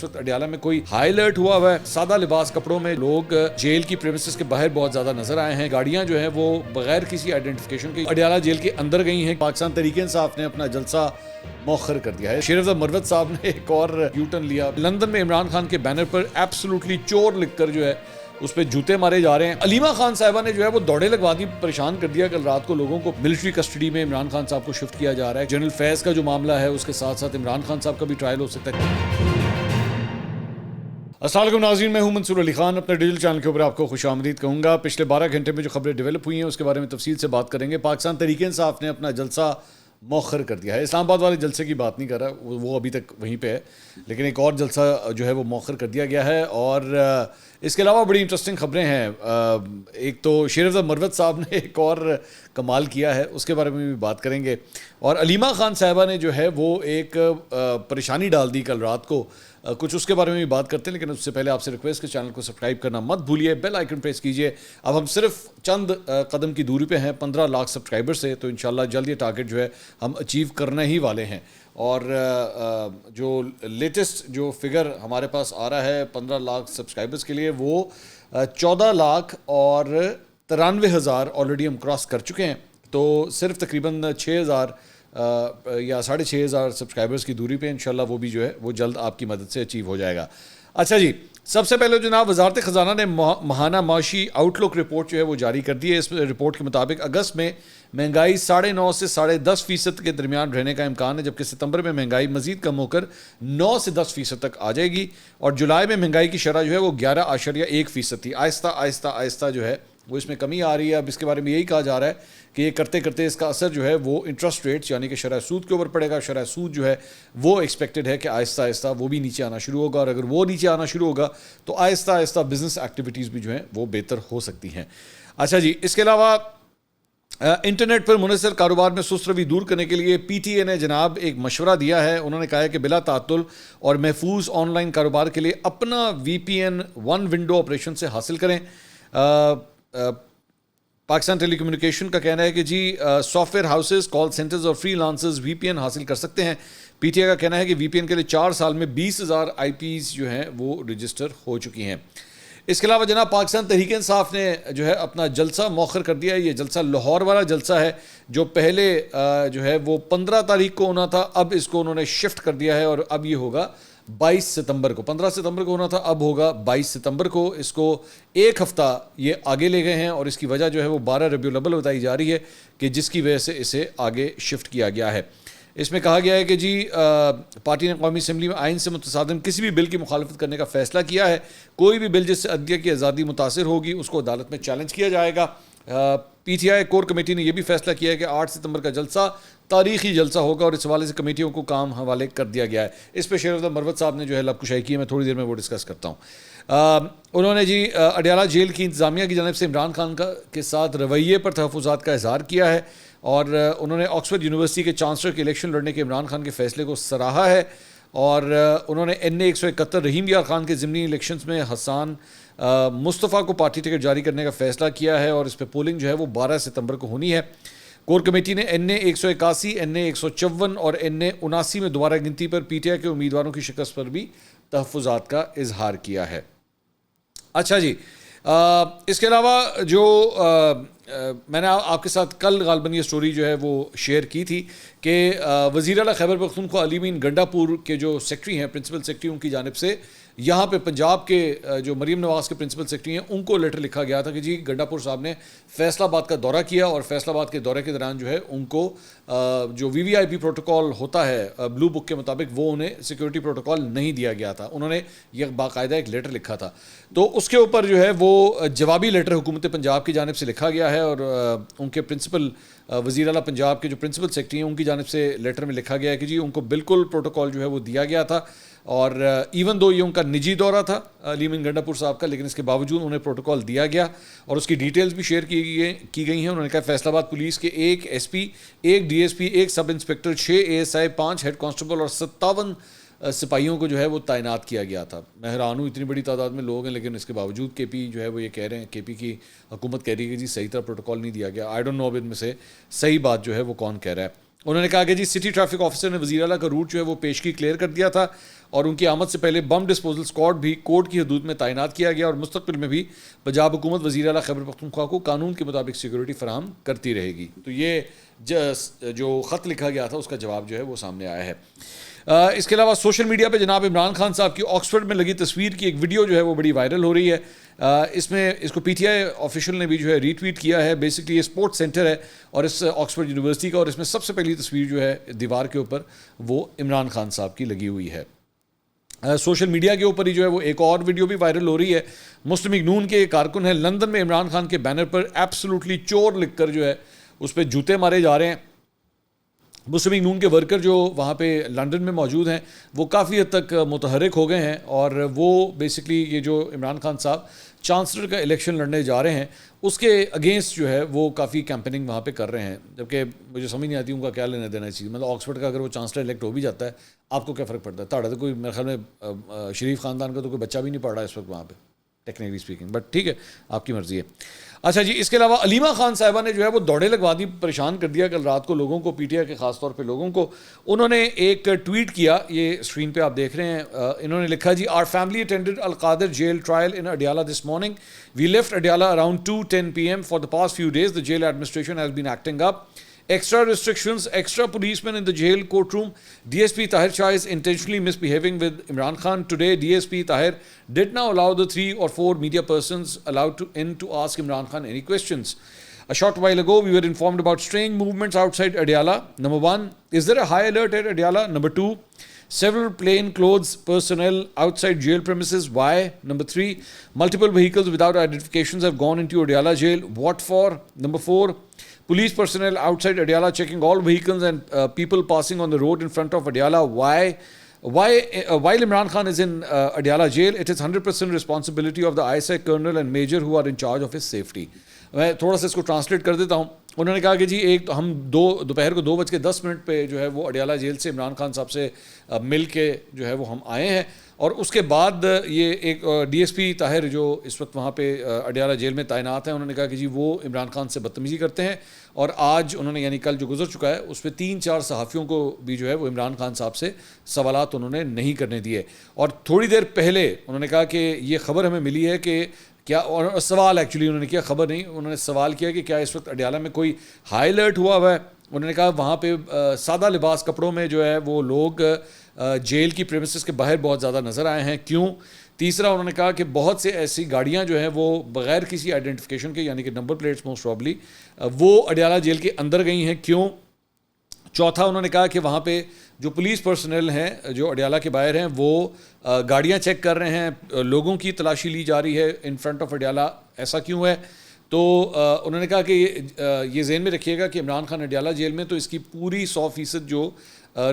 اس وقت اڈیالہ میں کوئی ہائی الرٹ ہوا ہوا ہے. سادہ لباس کپڑوں میں لوگ جیل کی پریمیسز کے باہر بہت زیادہ نظر آئے ہیں. گاڑیاں جو ہیں وہ بغیر کسی آئیڈینٹیفیکیشن کے اڈیالہ جیل کے اندر گئی ہیں. پاکستان تحریک انصاف نے اپنا جلسہ مؤخر کر دیا ہے. شریف مروت صاحب نے ایک اور یو ٹرن لیا. لندن میں عمران خان کے بینر پر ایبسولوٹلی چور لکھ کر جو ہے اس پہ جوتے مارے جا رہے ہیں. علیمہ خان صاحبہ نے جو ہے وہ دوڑے لگوا دی, پریشان کر دیا. کل رات کو لوگوں کو ملٹری کسٹڈی میں عمران خان صاحب کو شفٹ کیا جا رہا ہے. جنرل فیض کا جو معاملہ ہے اس کے ساتھ ساتھ عمران خان صاحب کا بھی ٹرائل ہو سکتا ہے. السلام علیکم ناظرین, میں ہوں منصور علی خان. اپنے ڈیجیٹل چینل کے اوپر آپ کو خوش آمدید کہوں گا. پچھلے 12 گھنٹے میں جو خبریں ڈیولپ ہوئی ہیں اس کے بارے میں تفصیل سے بات کریں گے. پاکستان تحریک انصاف نے اپنا جلسہ مؤخر کر دیا ہے. اسلام آباد والے جلسے کی بات نہیں کر رہا, وہ ابھی تک وہیں پہ ہے, لیکن ایک اور جلسہ جو ہے وہ مؤخر کر دیا گیا ہے. اور اس کے علاوہ بڑی انٹرسٹنگ خبریں ہیں. ایک تو شریف مروت صاحب نے ایک اور کمال کیا ہے, اس کے بارے میں بھی بات کریں گے. اور علیمہ خان صاحبہ نے جو ہے وہ ایک پریشانی ڈال دی کل رات کو, کچھ اس کے بارے میں بھی بات کرتے ہیں. لیکن اس سے پہلے آپ سے ریکویسٹ کہ چینل کو سبسکرائب کرنا مت بھولیے, بیل آئیکن پریس کیجئے. اب ہم صرف چند قدم کی دوری پہ ہیں 15 لاکھ سبسکرائبر سے, تو انشاءاللہ جلد یہ ٹارگٹ جو ہے ہم اچیو کرنا ہی والے ہیں. اور جو لیٹسٹ جو فگر ہمارے پاس آ رہا ہے 15 لاکھ سبسکرائبرز کے لیے, وہ 14 لاکھ اور 93,000 آلریڈی ہم کراس کر چکے ہیں. تو صرف تقریباً 6,000 یا 6,500 سبسکرائبرز کی دوری پہ انشاءاللہ وہ بھی جو ہے وہ جلد آپ کی مدد سے اچیو ہو جائے گا. اچھا جی, سب سے پہلے جناب وزارت خزانہ نے ماہانہ معاشی آؤٹ لک رپورٹ جو ہے وہ جاری کر دی ہے. اس رپورٹ کے مطابق اگست میں مہنگائی 9.5 سے 10.5% کے درمیان رہنے کا امکان ہے, جبکہ ستمبر میں مہنگائی مزید کم ہو کر 9 سے 10% تک آ جائے گی. اور جولائی میں مہنگائی کی شرح جو ہے وہ 11.1% تھی. آہستہ آہستہ جو ہے وہ اس میں کمی آ رہی ہے. اب اس کے بارے میں یہی کہا جا رہا ہے کہ یہ کرتے کرتے اس کا اثر جو ہے وہ انٹرسٹ ریٹس یعنی کہ شرح سود کے اوپر پڑے گا. شرح سود جو ہے وہ ایکسپیکٹڈ ہے کہ آہستہ آہستہ وہ بھی نیچے آنا شروع ہوگا, اور اگر وہ نیچے آنا شروع ہوگا تو آہستہ آہستہ بزنس ایکٹیویٹیز بھی جو ہیں وہ بہتر ہو سکتی ہیں. اچھا جی, اس کے علاوہ انٹرنیٹ پر منحصر کاروبار میں سست روی دور کرنے کے لیے پی ٹی اے نے جناب ایک مشورہ دیا ہے. انہوں نے کہا ہے کہ بلا تعطل اور محفوظ آن لائن کاروبار کے لیے اپنا وی P N one window operation سے حاصل کریں. پاکستان ٹیلی کمیونیکیشن کا کہنا ہے کہ جی software houses, call centres اور freelancers V P N حاصل کر سکتے ہیں. پی ٹی اے کا کہنا ہے کہ وی پی این کے لیے 4 سال میں 20,000 آئی پیز جو ہیں وہ رجسٹر ہو چکی ہیں. اس کے علاوہ جناب پاکستان تحریک انصاف نے جو ہے اپنا جلسہ مؤخر کر دیا ہے. یہ جلسہ لاہور والا جلسہ ہے جو پہلے جو ہے وہ 15 تاریخ کو ہونا تھا, اب اس کو انہوں نے شفٹ کر دیا ہے اور اب یہ ہوگا 22 ستمبر کو. 15 ستمبر کو ہونا تھا, اب ہوگا 22 ستمبر کو. اس کو ایک ہفتہ یہ آگے لے گئے ہیں, اور اس کی وجہ جو ہے وہ 12 ربیع الاول بتائی جا رہی ہے کہ جس کی وجہ سے اسے آگے شفٹ کیا گیا ہے. اس میں کہا گیا ہے کہ جی پارٹی نے قومی اسمبلی میں آئین سے متصادم کسی بھی بل کی مخالفت کرنے کا فیصلہ کیا ہے. کوئی بھی بل جس سے عدلیہ کی آزادی متاثر ہوگی اس کو عدالت میں چیلنج کیا جائے گا. P T I core committee نے یہ بھی فیصلہ کیا ہے کہ 8 ستمبر کا جلسہ تاریخی جلسہ ہوگا, اور اس حوالے سے کمیٹیوں کو کام حوالے کر دیا گیا ہے. اس پہ شریف مروت صاحب نے جو ہے لب کشائی کی ہے, میں تھوڑی دیر میں وہ ڈسکس کرتا ہوں. انہوں نے جی اڈیالہ جیل کی انتظامیہ کی جانب سے عمران خان کے ساتھ رویے پر تحفظات کا اظہار کیا ہے, اور انہوں نے آکسفورڈ یونیورسٹی کے چانسلر کے الیکشن لڑنے کے عمران خان کے فیصلے کو سراہا ہے. اور انہوں نے این اے 171 رحیم یار خان کے ضمنی الیکشنز میں حسان مصطفیٰ کو پارٹی ٹکٹ جاری کرنے کا فیصلہ کیا ہے, اور اس پہ پولنگ جو ہے وہ 12 ستمبر کو ہونی ہے. کور کمیٹی نے این اے 181, این اے 154 اور این اے 79 میں دوبارہ گنتی پر پی ٹی آئی کے امیدواروں کی شکست پر بھی تحفظات کا اظہار کیا ہے. اچھا جی, اس کے علاوہ جو میں نے آپ کے ساتھ کل غالباً یہ سٹوری جو ہے وہ شیئر کی تھی کہ وزیر اعلیٰ خیبر پختونخوا علی امین گنڈا پور کے جو سیکٹری ہیں, پرنسپل سیکٹری, ان کی جانب سے یہاں پہ پنجاب کے جو مریم نواز کے پرنسپل سیکٹری ہیں ان کو لیٹر لکھا گیا تھا کہ جی گنڈا پور صاحب نے فیصل آباد کا دورہ کیا, اور فیصل آباد کے دورے کے دوران جو ہے ان کو جو وی وی آئی پی پروٹوکول ہوتا ہے بلو بک کے مطابق وہ انہیں سیکورٹی پروٹوکول نہیں دیا گیا تھا. انہوں نے یہ باقاعدہ ایک لیٹر لکھا تھا, تو اس کے اوپر جو ہے وہ جوابی لیٹر حکومت پنجاب کی جانب سے لکھا گیا ہے, اور ان کے پرنسپل وزیر اعلیٰ پنجاب کے جو پرنسپل سیکٹری ہیں ان کی جانب سے لیٹر میں لکھا گیا ہے کہ جی ان کو بالکل پروٹوکول جو ہے وہ دیا گیا تھا, اور ایون دو یہ ان کا نجی دورہ تھا علی امین گنڈا پور صاحب کا, لیکن اس کے باوجود انہیں پروٹوکول دیا گیا, اور اس کی ڈیٹیلز بھی شیئر کی گئی ہیں. انہوں نے کہا فیصل آباد پولیس کے 1 S P, 1 D S P, 1 sub inspector, 6 A S I, 5 head constable اور 57 سپاہیوں کو جو ہے وہ تعینات کیا گیا تھا. میں حیران ہوں, اتنی بڑی تعداد میں لوگ ہیں, لیکن اس کے باوجود کے پی جو ہے وہ یہ کہہ رہے ہیں, کے پی کی حکومت کہہ رہی ہے کہ جی صحیح طرح پروٹوکول نہیں دیا گیا. آئی ڈونٹ نو اب ان میں سے صحیح بات جو ہے وہ کون کہہ رہا ہے. انہوں نے کہا کہ جی سٹی ٹریفک آفیسر نے وزیر اعلیٰ کا روٹ جو ہے وہ پیشگی کلیئر کر دیا تھا, اور ان کی آمد سے پہلے بم ڈسپوزل اسکواڈ بھی کوٹ کی حدود میں تعینات کیا گیا اور مستقبل میں بھی پنجاب حکومت وزیر اعلیٰ خیبر پختونخوا کو قانون کے مطابق سیکورٹی فراہم کرتی رہے گی. تو یہ جو خط لکھا گیا تھا اس کا جواب جو ہے وہ سامنے آیا ہے. اس کے علاوہ سوشل میڈیا پہ جناب عمران خان صاحب کی آکسفورڈ میں لگی تصویر کی ایک ویڈیو جو ہے وہ بڑی وائرل ہو رہی ہے. اس کو پی ٹی آئی آفیشیل نے بھی جو ہے ری ٹویٹ کیا ہے. بیسکلی یہ اسپورٹس سینٹر ہے اور اس آکسفورڈ یونیورسٹی کا, اور اس میں سب سے پہلی تصویر جو ہے دیوار کے اوپر وہ عمران خان صاحب کی لگی ہوئی ہے. سوشل میڈیا کے اوپر ہی جو ہے وہ ایک اور ویڈیو بھی وائرل ہو رہی ہے. مسلم لیگ نون کے کارکن ہیں, لندن میں عمران خان کے بینر پر ایبسلوٹلی چور لکھ کر جو ہے اس پہ جوتے مارے جا رہے ہیں. مسلم لیگ نون کے ورکر جو وہاں پہ لنڈن میں موجود ہیں وہ کافی حد تک متحرک ہو گئے ہیں, اور وہ بیسکلی یہ جو عمران خان صاحب چانسلر کا الیکشن لڑنے جا رہے ہیں اس کے اگینسٹ جو ہے وہ کافی کیمپیننگ وہاں پہ کر رہے ہیں. جبکہ مجھے سمجھ نہیں آتی ان کا کیا لینا دینا چیز, مطلب آکسفورڈ کا اگر وہ چانسلر الیکٹ ہو بھی جاتا ہے آپ کو کیا فرق پڑتا ہے؟ تھوڑا تو کوئی میرے خیال میں شریف خاندان کا تو کوئی بچہ بھی نہیں پڑھ رہا ہے اس وقت وہاں پہ ٹیکنیکلی اسپیکنگ, بٹ ٹھیک ہے آپ کی مرضی ہے. اچھا جی, اس کے علاوہ علیمہ خان صاحبہ نے جو ہے وہ دوڑے لگوا دی, پریشان کر دیا کل رات کو لوگوں کو, پی ٹی آئی کے خاص طور پہ لوگوں کو. انہوں نے ایک ٹویٹ کیا, یہ اسکرین پہ آپ دیکھ رہے ہیں. انہوں نے لکھا جی, our family attended Al-Qadir jail trial in Adiala this morning. We left Adiala around 2:10 PM. For the past few days the jail administration has been acting up. Extra restrictions, extra policemen in the jail courtroom. DSP Tahir Shah is intentionally misbehaving with Imran Khan. Today, DSP Tahir did not allow the 3 or 4 media persons allowed to ask Imran Khan any questions. A short while ago, we were informed about strange movements outside Adyala. Number 1, is there a high alert at Adyala? Number 2, several plainclothes personnel outside jail premises. Why? Number 3, multiple vehicles without identifications have gone into Adyala jail. What for? Number 4, police personnel outside Adyala checking all vehicles and people passing on the road in front of Adyala. Why? While Imran Khan is in Adyala jail, it is 100% responsibility of the ISI colonel and major who are in charge of his safety. میں تھوڑا سا اس کو translate کر دیتا ہوں. انہوں نے کہا کہ جی ایک تو ہم دوپہر کو 2:10 پہ جو ہے وہ اڈیالہ جیل سے عمران خان صاحب سے مل کے جو ہے وہ ہم آئے ہیں, اور اس کے بعد یہ ایک ڈی ایس پی طاہر جو اس وقت وہاں پہ اڈیالہ جیل میں تعینات ہیں, انہوں نے کہا کہ جی وہ عمران خان سے بدتمیزی کرتے ہیں, اور آج انہوں نے یعنی کل جو گزر چکا ہے اس پہ 3-4 صحافیوں کو بھی جو ہے وہ عمران خان صاحب سے سوالات انہوں نے نہیں کرنے دیے. اور تھوڑی دیر پہلے انہوں نے کہا کہ یہ خبر ہمیں ملی ہے کہ کیا, اور سوال ایکچولی انہوں نے کیا, خبر نہیں, انہوں نے سوال کیا کہ کیا اس وقت اڈیالہ میں کوئی ہائی الرٹ ہوا ہے. انہوں نے کہا وہاں پہ سادہ لباس کپڑوں میں جو ہے وہ لوگ جیل کی پریمیسز کے باہر بہت زیادہ نظر آئے ہیں, کیوں؟ تیسرا انہوں نے کہا کہ بہت سے ایسی گاڑیاں جو ہیں وہ بغیر کسی آئیڈینٹیفیکیشن کے یعنی کہ نمبر پلیٹس موسٹ پرابلی وہ اڈیالہ جیل کے اندر گئی ہیں, کیوں؟ چوتھا انہوں نے کہا کہ وہاں پہ جو پولیس پرسنل ہیں جو اڈیالہ کے باہر ہیں وہ گاڑیاں چیک کر رہے ہیں, لوگوں کی تلاشی لی جا رہی ہے ان فرنٹ آف اڈیالہ, ایسا کیوں ہے؟ تو انہوں نے کہا کہ یہ ذہن میں رکھیے گا کہ عمران خان اڈیالہ جیل میں تو اس کی پوری 100% جو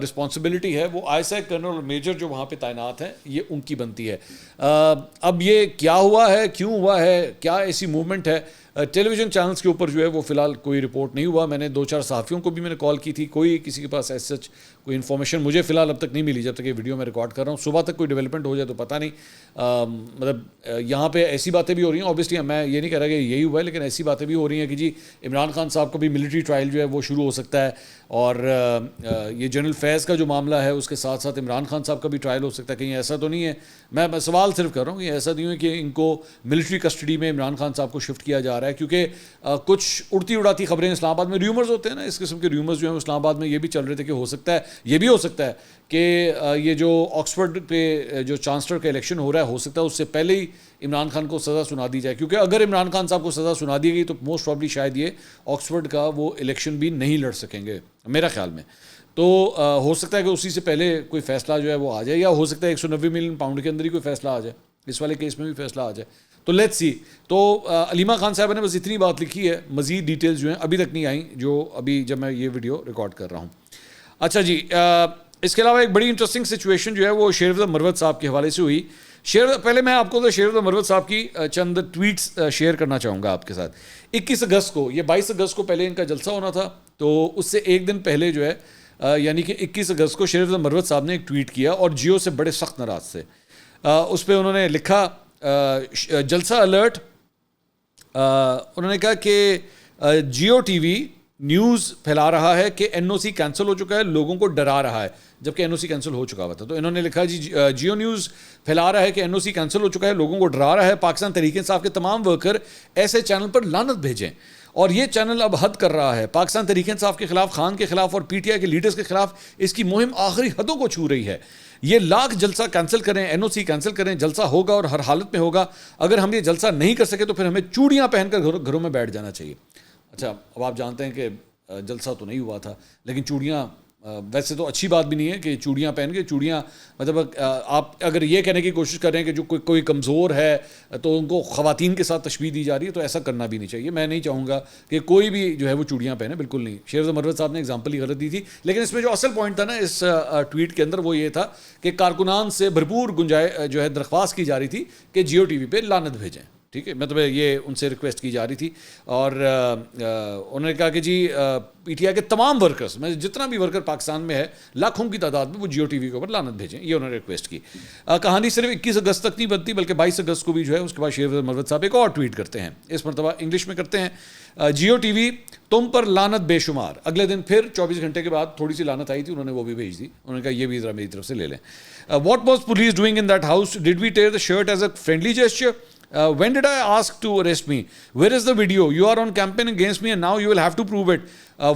رسپانسبلٹی ہے وہ آئی ایس آئی کرنل اور میجر جو وہاں پہ تعینات ہیں یہ ان کی بنتی ہے. اب یہ کیا ہوا ہے, کیوں ہوا ہے, کیا ایسی موومنٹ ہے, ٹیلی ویژن چینلز کے اوپر جو ہے وہ فی الحال کوئی رپورٹ نہیں ہوا. میں نے 2-4 صحافیوں کو بھی میں نے کال کی تھی, کوئی کسی کے پاس ایس سچ کوئی انفارمیشن مجھے فی الحال اب تک نہیں ملی جب تک یہ ویڈیو میں ریکارڈ کر رہا ہوں. صبح تک کوئی ڈیولپمنٹ ہو جائے تو پتہ نہیں. مطلب یہاں پہ ایسی باتیں بھی ہو رہی ہیں, اوبیسلی میں یہ نہیں کہہ رہا کہ یہی ہوا ہے, لیکن ایسی باتیں بھی ہو رہی ہیں کہ جی عمران خان صاحب کا بھی ملٹری ٹرائل جو ہے وہ شروع ہو سکتا ہے, اور یہ جنرل فیض کا جو معاملہ ہے اس کے ساتھ ساتھ عمران خان صاحب کا بھی ٹرائل ہو سکتا ہے. کہیں ایسا تو نہیں ہے, میں سوال صرف کر رہا ہوں کہ ایسا نہیں ہے کہ ان کو ملٹری کسٹڈی میں عمران خان صاحب کو شفٹ کیا جا رہا ہے, کیونکہ کچھ اڑتی اڑاتی خبریں اسلام آباد میں ریومرز ہوتے ہیں نا, اس قسم کے ریومرز جو ہیں اسلام آباد میں یہ بھی چل رہے تھے کہ ہو سکتا ہے, یہ بھی ہو سکتا ہے کہ یہ جو آکسفورڈ پہ جو چانسلر کا الیکشن ہو رہا ہے ہو سکتا ہے اس سے پہلے ہی عمران خان کو سزا سنا دی جائے, کیونکہ اگر عمران خان صاحب کو سزا سنا دی گئی تو موسٹ پرابلی شاید یہ آکسفورڈ کا وہ الیکشن بھی نہیں لڑ سکیں گے میرا خیال میں. تو ہو سکتا ہے کہ اسی سے پہلے کوئی فیصلہ جو ہے وہ آ جائے, یا ہو سکتا ہے 190 ملین پاؤنڈ کے اندر ہی کوئی فیصلہ آ جائے, اس والے کیس میں بھی فیصلہ آ جائے. تو لیٹس سی. تو علیمہ خان صاحبہ نے بس اتنی بات لکھی ہے, مزید ڈیٹیلز جو ہیں ابھی تک نہیں آئیں جو ابھی جب میں یہ ویڈیو ریکارڈ کر رہا ہوں. اچھا جی, اس کے علاوہ ایک بڑی انٹرسٹنگ سچویشن جو ہے وہ شیر افضل مروت صاحب کے حوالے سے ہوئی. پہلے میں آپ کو شیر افضل مروت صاحب کی چند ٹویٹس شیئر کرنا چاہوں گا آپ کے ساتھ. 21 اگست کو, یہ 22 اگست کو پہلے ان کا جلسہ ہونا تھا, تو اس سے ایک دن پہلے جو ہے یعنی کہ 21 اگست کو شیر افضل مروت صاحب نے ایک ٹویٹ کیا اور جیو سے بڑے سخت ناراض تھے. اس پہ انہوں نے لکھا جلسہ الرٹ. انہوں نے کہا کہ جیو ٹی وی نیوز پھیلا رہا ہے کہ این او سی کینسل ہو چکا ہے, لوگوں کو ڈرا رہا ہے. جبکہ NOC کینسل ہو چکا ہوا تھا. تو انہوں نے لکھا جی جیو نیوز پھیلا رہا ہے کہ NOC کینسل ہو چکا ہے, لوگوں کو ڈرا رہا ہے. پاکستان تحریک انصاف کے تمام ورکر ایسے چینل پر لعنت بھیجیں, اور یہ چینل اب حد کر رہا ہے. پاکستان تحریک انصاف کے خلاف, خان کے خلاف اور PTI کے لیڈرز کے خلاف اس کی مہم آخری حدوں کو چھو رہی ہے. یہ لاکھ جلسہ کینسل کریں, NOC کینسل کریں, جلسہ ہوگا اور ہر حالت میں ہوگا. اگر ہم یہ جلسہ نہیں کر سکے تو پھر ہمیں چوڑیاں پہن کر گھروں میں بیٹھ جانا چاہیے. اچھا, اب آپ جانتے ہیں کہ جلسہ تو نہیں ہوا تھا, لیکن چوڑیاں ویسے تو اچھی بات بھی نہیں ہے کہ چوڑیاں پہن کے, چوڑیاں مطلب آپ اگر یہ کہنے کی کوشش کر رہے ہیں کہ جو کوئی کمزور ہے تو ان کو خواتین کے ساتھ تشبیہ دی جا رہی ہے, تو ایسا کرنا بھی نہیں چاہیے. میں نہیں چاہوں گا کہ کوئی بھی جو ہے وہ چوڑیاں پہنے, بالکل نہیں. شیرز مروت صاحب نے اگزامپل ہی غلط دی تھی, لیکن اس میں جو اصل پوائنٹ تھا نا اس ٹویٹ کے اندر وہ یہ تھا کہ کارکنان سے بھرپور گنجائش جو ہے درخواست کی جا رہی تھی کہ جیو ٹی وی پہ لعنت بھیجیں. ٹھیک ہے, مطلب یہ ان سے ریکویسٹ کی جا رہی تھی. اور انہوں نے کہا کہ جی PTI کے تمام ورکرز, میں جتنا بھی ورکر پاکستان میں ہے لاکھوں کی تعداد میں, وہ جیو ٹی وی کے اوپر لعنت بھیجیں. یہ انہوں نے ریکویسٹ کی. کہانی صرف 21 اگست تک نہیں بنتی بلکہ 22 اگست کو بھی جو ہے اس کے بعد شیرز مروت صاحب ایک اور ٹویٹ کرتے ہیں, اس مرتبہ انگلش میں کرتے ہیں. جیو ٹی وی تم پر لعنت بے شمار. اگلے دن پھر 24 گھنٹے کے بعد تھوڑی سی لعنت آئی تھی, انہوں نے وہ بھی بھیج دی. انہوں نے کہا یہ بھی ذرا میری طرف سے لے لیں. What was police doing in that house, did we tear the shirt as a friendly gesture, when did I ask to arrest me, where is the video, you are on campaign against me and now you will have to prove it,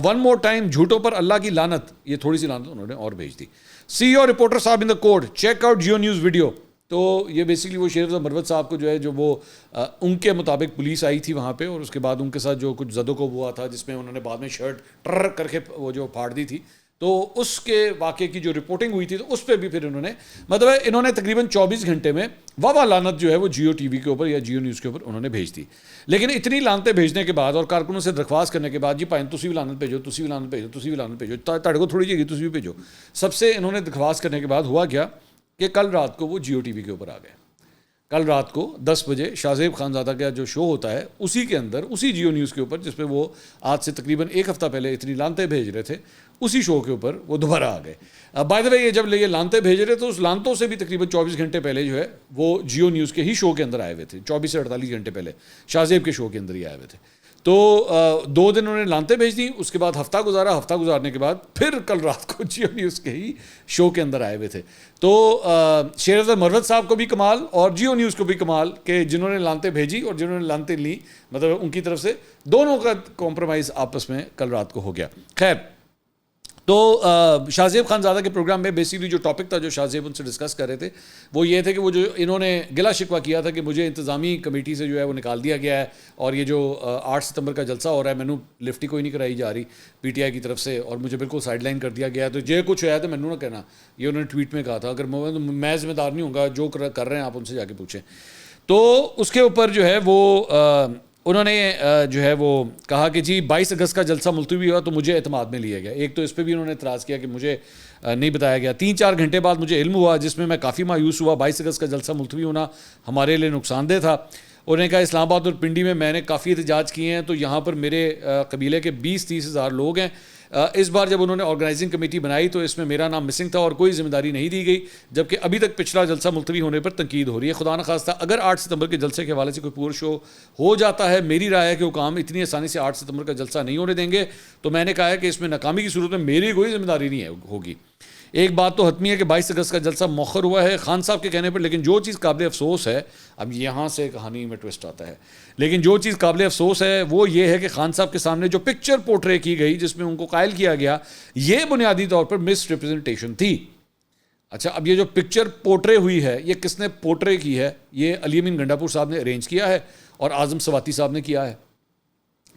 one more time جھوٹوں پر اللہ کی لعنت. یہ تھوڑی سی لعنت انہوں نے اور بھیج دی. see your reporter صاحب in the court, check out Jio News video. تو یہ بیسکلی وہ شیرز مروت صاحب کو جو ہے جو وہ ان کے مطابق پولیس آئی تھی وہاں پہ, اور اس کے بعد ان کے ساتھ جو کچھ زدو کو ہوا تھا جس میں انہوں نے بعد میں شرٹ ٹر کر کے وہ جو پھاڑ دی تھی, تو اس کے واقعے کی جو رپورٹنگ ہوئی تھی تو اس پہ بھی پھر انہوں نے تقریباً 24 گھنٹے میں واہ لعنت جو ہے وہ جیو ٹی وی کے اوپر یا جیو نیوز کے اوپر انہوں نے بھیج دی. لیکن اتنی لعنتیں بھیجنے کے بعد اور کارکنوں سے درخواست کرنے کے بعد, جی پائن تسی بھی لعنت بھیجو, تسی بھی لعنت بھیجو, تسی بھی لعنت بھیجو, تاڑے کو تھوڑی جگہ تسی بھی بھیجو. سب سے انہوں نے درخواست کرنے کے بعد ہوا کیا کہ کل رات کو وہ جیو ٹی وی کے اوپر آ گئے. کل رات کو 10 بجے شاہ زیب خانزادہ کا جو شو ہوتا ہے اسی کے اندر, اسی جیو نیوز کے اوپر جس پہ وہ آج سے تقریباً ایک ہفتہ پہلے اتنی لانتیں بھیج رہے تھے, اسی شو کے اوپر وہ دوبارہ آ گئے. بائی دا وے, یہ جب یہ لانتیں بھیج رہے تو اس لانتوں سے بھی تقریباً 24 گھنٹے پہلے جو ہے وہ جیو نیوز کے ہی شو کے اندر آئے ہوئے تھے. 24 سے 48 گھنٹے پہلے شاہ زیب کے شو کے اندر ہی آئے ہوئے تھے. تو 2 دن انہوں نے لانتیں بھیج دیں, اس کے بعد ہفتہ گزارا, ہفتہ گزارنے کے بعد پھر کل رات کو جیو نیوز کے ہی شو کے اندر آئے ہوئے تھے. تو شیرز مروت صاحب کو بھی کمال اور جیو نیوز کو بھی کمال کہ جنہوں نے لانتیں بھیجی اور جنہوں نے لانتیں لی, مطلب ان کی طرف سے دونوں کا کمپرومائز آپس میں کل رات کو ہو گیا. خیر, تو شاہ زیب خانزادہ کے پروگرام میں بیسیکلی جو ٹاپک تھا جو شاہ زیب ان سے ڈسکس کر رہے تھے وہ یہ تھے کہ وہ جو انہوں نے گلا شکوہ کیا تھا کہ مجھے انتظامی کمیٹی سے جو ہے وہ نکال دیا گیا ہے, اور یہ جو 8 ستمبر کا جلسہ ہو رہا ہے مینوں لفٹ ہی کوئی نہیں کرائی جا رہی PTI کی طرف سے, اور مجھے بالکل سائڈ لائن کر دیا گیا ہے. تو یہ کچھ ہوا تو مینوں نہ کہنا, یہ انہوں نے ٹویٹ میں کہا تھا. اگر میں ذمہ دار نہیں ہوں گا, جو کر رہے ہیں آپ ان سے جا کے پوچھیں. تو اس کے اوپر جو ہے وہ انہوں نے جو ہے وہ کہا کہ جی 22 اگست کا جلسہ ملتوی ہوا تو مجھے اعتماد میں لیا گیا. ایک تو اس پہ بھی انہوں نے اعتراض کیا کہ مجھے نہیں بتایا گیا. 3-4 گھنٹے بعد مجھے علم ہوا جس میں کافی مایوس ہوا. 22 اگست کا جلسہ ملتوی ہونا ہمارے لیے نقصان دہ تھا. انہوں نے کہا اسلام آباد اور پنڈی میں نے کافی احتجاج کیے ہیں, تو یہاں پر میرے قبیلے کے 20-30 ہزار لوگ ہیں. اس بار جب انہوں نے آرگنائزنگ کمیٹی بنائی تو اس میں میرا نام مسنگ تھا اور کوئی ذمہ داری نہیں دی گئی, جبکہ ابھی تک پچھلا جلسہ ملتوی ہونے پر تنقید ہو رہی ہے. خدا نخواستہ اگر 8 ستمبر کے جلسے کے حوالے سے کوئی پور شو ہو جاتا ہے, میری رائے ہے کہ حکام اتنی آسانی سے 8 ستمبر کا جلسہ نہیں ہونے دیں گے. تو میں نے کہا ہے کہ اس میں ناکامی کی صورت میں میری کوئی ذمہ داری نہیں ہوگی. ایک بات تو حتمی ہے کہ 22 اگست کا جلسہ مؤخر ہوا ہے خان صاحب کے کہنے پر, لیکن جو چیز قابل افسوس ہے, اب یہاں سے کہانی میں ٹوسٹ آتا ہے, لیکن جو چیز قابل افسوس ہے وہ یہ ہے کہ خان صاحب کے سامنے جو پکچر پورٹرے کی گئی جس میں ان کو قائل کیا گیا, یہ بنیادی طور پر مس ریپرزنٹیشن تھی. اچھا, اب یہ جو پکچر پورٹرے ہوئی ہے یہ کس نے پورٹرے کی ہے؟ یہ علی امین گنڈا پور صاحب نے ارینج کیا ہے اور اعظم سواتی صاحب نے کیا ہے.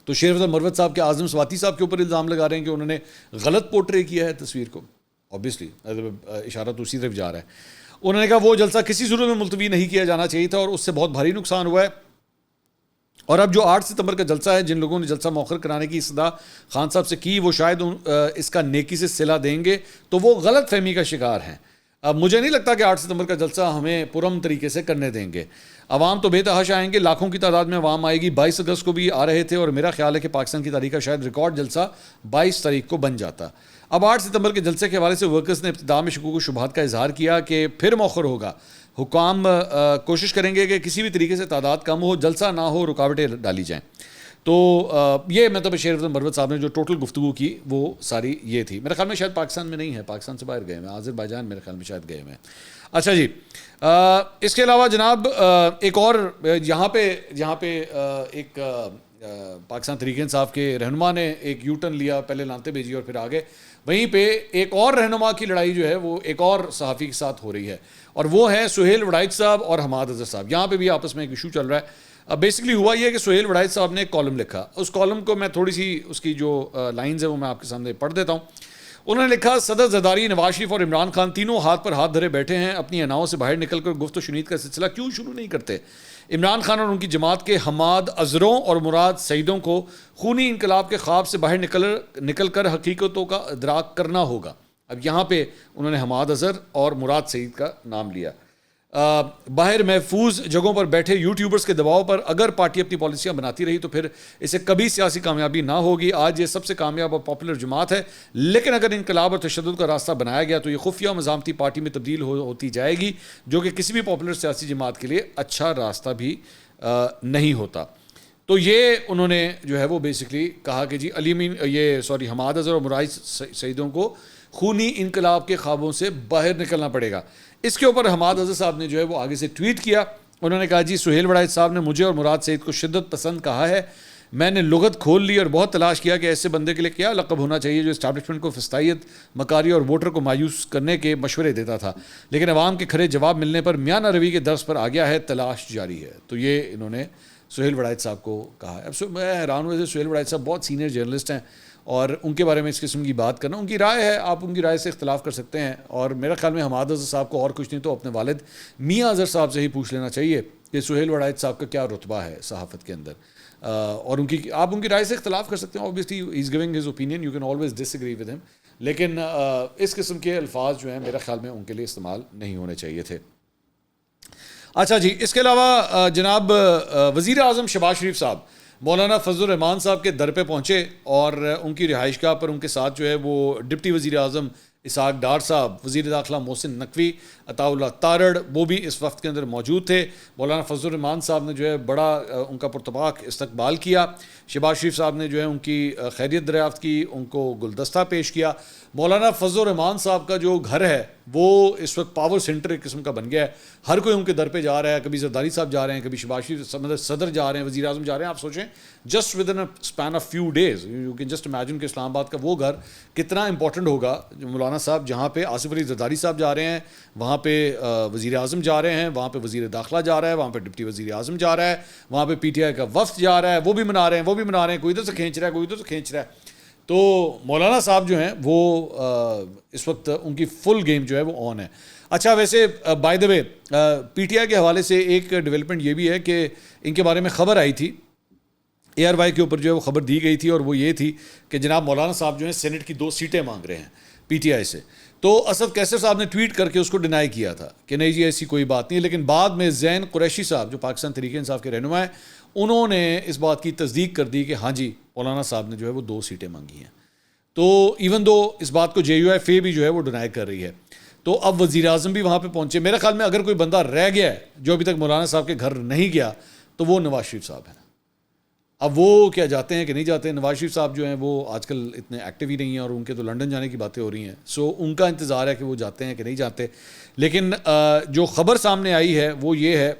تو شیرز مروت صاحب کے اعظم سواتی صاحب کے اوپر الزام لگا رہے ہیں کہ انہوں نے غلط پورٹرے کیا ہے تصویر کو. اوبیسلی اشارہ تو اسی طرف جا رہا ہے. انہوں نے کہا وہ جلسہ کسی صورت میں ملتوی نہیں کیا جانا چاہیے تھا اور اس سے بہت بھاری نقصان ہوا ہے. اور اب جو 8 ستمبر کا جلسہ ہے, جن لوگوں نے جلسہ مؤخر کرانے کی صدا خان صاحب سے کی وہ شاید اس کا نیکی سے صلہ دیں گے, تو وہ غلط فہمی کا شکار ہیں. اب مجھے نہیں لگتا کہ 8 ستمبر کا جلسہ ہمیں پرامن طریقے سے کرنے دیں گے. عوام تو بے تحاشا آئیں گے, لاکھوں کی تعداد میں عوام آئے گی. 22 اگست کو بھی آ رہے تھے اور میرا خیال ہے کہ پاکستان کی تاریخ کا شاید ریکارڈ جلسہ 22 تاریخ کو بن جاتا. اب 8 ستمبر کے جلسے کے حوالے سے ورکرز نے ابتدا میں شکوک و شبہات کا اظہار کیا کہ پھر مؤخر ہوگا. حکام کوشش کریں گے کہ کسی بھی طریقے سے تعداد کم ہو, جلسہ نہ ہو, رکاوٹیں ڈالی جائیں. تو یہ مطلب بشیر افضل مروت صاحب نے جو ٹوٹل گفتگو کی وہ ساری یہ تھی. میرے خیال میں شاید پاکستان میں نہیں ہے, پاکستان سے باہر گئے ہیں, آذربائیجان میرے خیال میں شاید گئے ہیں. اچھا جی, اس کے علاوہ جناب ایک اور یہاں پہ ایک پاکستان تحریک انصاف کے رہنما نے ایک یو ٹرن لیا, پہلے لانتے بھیجی اور پھر آگے. وہیں پہ ایک اور رہنما کی لڑائی جو ہے وہ ایک اور صحافی کے ساتھ ہو رہی ہے, اور وہ ہے سہیل وڑائچ صاحب اور حماد اظہر صاحب. یہاں پہ بھی آپس میں ایک ایشو چل رہا ہے. اب بیسکلی ہوا یہ کہ سہیل وڑائچ صاحب نے ایک کالم لکھا, اس کالم کو میں تھوڑی سی اس کی جو لائنز ہیں وہ میں آپ کے سامنے پڑھ دیتا ہوں. انہوں نے لکھا, صدر زرداری, نواز شریف اور عمران خان تینوں ہاتھ پر ہاتھ دھرے بیٹھے ہیں, اپنی اناؤں سے باہر نکل کر گفت و شنید کا سلسلہ کیوں شروع نہیں کرتے. عمران خان اور ان کی جماعت کے حماد اظہروں اور مراد سعیدوں کو خونی انقلاب کے خواب سے باہر نکل کر حقیقتوں کا ادراک کرنا ہوگا. اب یہاں پہ انہوں نے حماد اظہر اور مراد سعید کا نام لیا. باہر محفوظ جگہوں پر بیٹھے یوٹیوبرز کے دباؤ پر اگر پارٹی اپنی پالیسیاں بناتی رہی تو پھر اسے کبھی سیاسی کامیابی نہ ہوگی. آج یہ سب سے کامیاب اور پاپولر جماعت ہے, لیکن اگر انقلاب اور تشدد کا راستہ بنایا گیا تو یہ خفیہ اور مزاحمتی پارٹی میں تبدیل ہوتی جائے گی, جو کہ کسی بھی پاپولر سیاسی جماعت کے لیے اچھا راستہ بھی نہیں ہوتا. تو یہ انہوں نے جو ہے وہ بیسکلی کہا کہ جی حماد اظہر اور مراد سعیدوں کو خونی انقلاب کے خوابوں سے باہر نکلنا پڑے گا. اس کے اوپر حماد اظہر صاحب نے جو ہے وہ آگے سے ٹویٹ کیا. انہوں نے کہا, جی سہیل وڑائچ صاحب نے مجھے اور مراد سعید کو شدت پسند کہا ہے. میں نے لغت کھول لی اور بہت تلاش کیا کہ ایسے بندے کے لیے کیا لقب ہونا چاہیے جو اسٹیبلشمنٹ کو فسطائیت, مکاری اور ووٹر کو مایوس کرنے کے مشورے دیتا تھا, لیکن عوام کے کھرے جواب ملنے پر میانہ روی کے درس پر آ گیا ہے, تلاش جاری ہے. تو یہ انہوں نے سہیل وڑائچ صاحب کو کہا ہے. اب میں حیران ہوا, سہیل وڑائچ صاحب بہت سینئر جرنلسٹ ہیں اور ان کے بارے میں اس قسم کی بات کرنا, ان کی رائے ہے, آپ ان کی رائے سے اختلاف کر سکتے ہیں. اور میرے خیال میں حماد اظہر صاحب کو اور کچھ نہیں تو اپنے والد میاں اظہر صاحب سے ہی پوچھ لینا چاہیے کہ سہیل وڑائچ صاحب کا کیا رتبہ ہے صحافت کے اندر, اور آپ ان کی رائے سے اختلاف کر سکتے ہیں. Obviously he is giving his opinion, you can always disagree with him, لیکن اس قسم کے الفاظ جو ہیں میرے خیال میں ان کے لیے استعمال نہیں ہونے چاہیے تھے. اچھا جی, اس کے علاوہ جناب وزیر اعظم شہباز شریف صاحب مولانا فضل الرحمان صاحب کے در پہ پہنچے اور ان کی رہائش گاہ پر ان کے ساتھ جو ہے وہ ڈپٹی وزیر اعظم اسحاق ڈار صاحب, وزیر داخلہ محسن نقوی, عطاء اللہ تارڑ, وہ بھی اس وقت کے اندر موجود تھے. مولانا فضل الرحمان صاحب نے جو ہے بڑا ان کا پرتپاک استقبال کیا. شہباز شریف صاحب نے جو ہے ان کی خیریت دریافت کی, ان کو گلدستہ پیش کیا. مولانا فضل الرحمان صاحب کا جو گھر ہے وہ اس وقت پاور سینٹر ایک قسم کا بن گیا ہے. ہر کوئی ان کے در پہ جا رہا ہے, کبھی زرداری صاحب جا رہے ہیں, کبھی شہباز شریف صدر جا رہے ہیں, وزیر اعظم جا رہے ہیں. آپ سوچیں just within span of few days you can just imagine کہ اسلام آباد کا وہ گھر کتنا امپورٹنٹ ہوگا. جو مولانا صاحب جہاں پہ آصف علی زرداری صاحب جا رہے ہیں, وہاں پہ وزیر اعظم جا رہے ہیں, وہاں پہ وزیر داخلہ جا رہا ہے, وہاں پہ ڈپٹی وزیر اعظم جا رہا ہے, وہاں پہ پی ٹی آئی کا وفد جا رہا ہے, وہ بھی منا رہے ہیں, کوئی ادھر سے کھینچ رہا ہے, کوئی ادھر سے کھینچ رہا ہے. تو مولانا صاحب جو ہیں وہ اس وقت ان کی فل گیم جو ہے وہ آن ہے. اچھا, ویسے by the way P T I کے حوالے سے ایک ڈیولپمنٹ یہ بھی ہے کہ ان کے بارے میں خبر آئی تھی, اے آر وائی کے اوپر جو ہے وہ خبر دی گئی تھی, اور وہ یہ تھی کہ جناب مولانا صاحب جو ہیں سینٹ کی 2 سیٹیں مانگ رہے ہیں پی ٹی آئی سے. تو اسد کیسر صاحب نے ٹویٹ کر کے اس کو ڈینائی کیا تھا کہ نہیں جی ایسی کوئی بات نہیں, لیکن بعد میں زین قریشی صاحب جو پاکستان تحریک انصاف کے رہنما ہیں, انہوں نے اس بات کی تصدیق کر دی کہ ہاں جی مولانا صاحب نے جو ہے وہ 2 سیٹیں مانگی ہیں. تو ایون دو اس بات کو جے یو ایف اے بھی جو ہے وہ ڈینائی کر رہی ہے. تو اب وزیر اعظم بھی وہاں پہ پہنچے. میرے خیال میں اگر کوئی بندہ رہ گیا ہے جو ابھی تک مولانا صاحب کے گھر نہیں گیا تو وہ نواز شریف صاحب ہیں. اب وہ کیا جاتے ہیں کہ نہیں جاتے ہیں. نواز شریف صاحب جو ہیں وہ آج کل اتنے ایکٹیو ہی نہیں ہیں, اور ان کے تو لنڈن جانے کی باتیں ہو رہی ہیں. سو ان کا انتظار ہے کہ وہ جاتے ہیں کہ نہیں جاتے. لیکن جو خبر سامنے آئی ہے وہ یہ ہے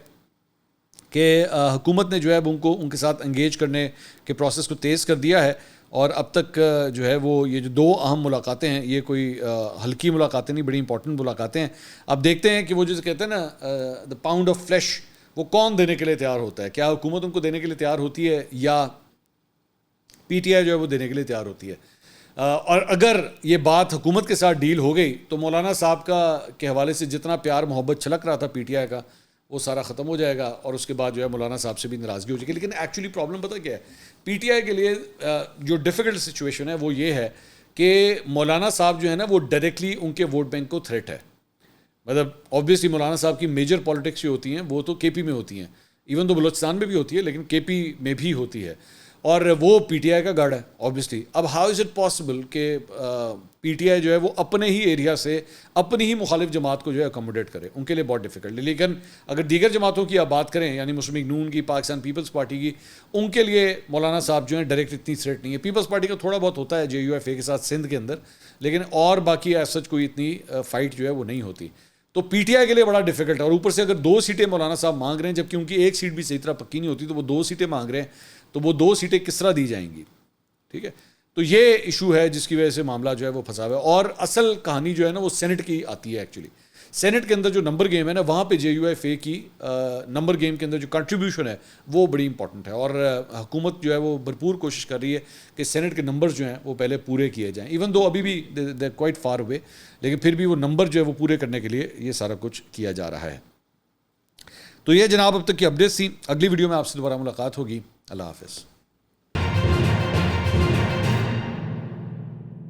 کہ حکومت نے جو ہے ان کو ان کے ساتھ انگیج کرنے کے پروسیس کو تیز کر دیا ہے, اور اب تک جو ہے وہ یہ جو 2 اہم ملاقاتیں ہیں یہ کوئی ہلکی ملاقاتیں نہیں, بڑی امپورٹنٹ ملاقاتیں ہیں. اب دیکھتے ہیں کہ وہ جسے کہتے ہیں نا دا پاؤنڈ آف فلیش, وہ کون دینے کے لیے تیار ہوتا ہے. کیا حکومت ان کو دینے کے لیے تیار ہوتی ہے یا پی ٹی آئی جو ہے وہ دینے کے لیے تیار ہوتی ہے. اور اگر یہ بات حکومت کے ساتھ ڈیل ہو گئی تو مولانا صاحب کے حوالے سے جتنا پیار محبت چھلک رہا تھا پی ٹی آئی کا وہ سارا ختم ہو جائے گا, اور اس کے بعد جو ہے مولانا صاحب سے بھی ناراضگی ہو جائے گی. لیکن ایکچولی پرابلم پتہ کیا ہے, پی ٹی آئی کے لیے جو ڈیفیکلٹ سچویشن ہے وہ یہ ہے کہ مولانا صاحب جو ہے نا وہ ڈائریکٹلی ان کے ووٹ بینک کو تھریٹ ہے. مطلب آبویسلی مولانا صاحب کی میجر پالیٹکس جو ہوتی ہیں وہ تو کے پی میں ہوتی ہیں, ایون تو بلوچستان میں بھی ہوتی ہے لیکن کے پی میں بھی ہوتی ہے. اور وہ پی ٹی آئی کا گڑھ ہے آبویسلی. اب ہاؤ از اٹ پاسبل کہ پی ٹی آئی جو ہے وہ اپنے ہی ایریا سے اپنی ہی مخالف جماعت کو جو ہے اکوموڈیٹ کرے؟ ان کے لیے بہت ڈیفیکلٹ ہے. لیکن اگر دیگر جماعتوں کی آپ بات کریں یعنی مسلم لیگ نون کی, پاکستان پیپلز پارٹی کی, ان کے لیے مولانا صاحب جو ہیں ڈائریکٹ اتنی تھریٹ نہیں ہے. پیپلز پارٹی کا تھوڑا بہت ہوتا ہے JUFA کے ساتھ سندھ کے اندر, لیکن اور باقی ایز سچ کوئی اتنی فائٹ جو ہے وہ نہیں ہوتی. تو پی ٹی آئی کے لیے بڑا ڈیفیکلٹ ہے. اور اوپر سے اگر 2 سیٹیں مولانا صاحب مانگ رہے ہیں جبکہ ان کی 1 سیٹ بھی صحیح طرح پکی نہیں ہوتی, تو وہ 2 سیٹیں مانگ رہے ہیں, تو وہ 2 سیٹیں کس طرح دی جائیں گی؟ ٹھیک ہے, تو یہ ایشو ہے جس کی وجہ سے معاملہ جو ہے وہ پھنسا ہوا ہے. اور اصل کہانی جو ہے نا وہ سینٹ کی آتی ہے ایکچولی. سینٹ کے اندر جو نمبر گیم ہے نا, وہاں پہ JUFA کی نمبر گیم کے اندر جو کنٹریبیوشن ہے وہ بڑی امپورٹنٹ ہے. اور حکومت جو ہے وہ بھرپور کوشش کر رہی ہے کہ سینٹ کے نمبرز جو ہیں وہ پہلے پورے کیے جائیں, ایون دو ابھی بھی دے کوائٹ فار اوے, لیکن پھر بھی وہ نمبر جو ہے وہ پورے کرنے کے لیے یہ سارا کچھ کیا جا رہا ہے. تو یہ جناب اب تک کی اپڈیٹس تھیں. اگلی ویڈیو میں آپ سے دوبارہ ملاقات ہوگی. اللہ حافظ.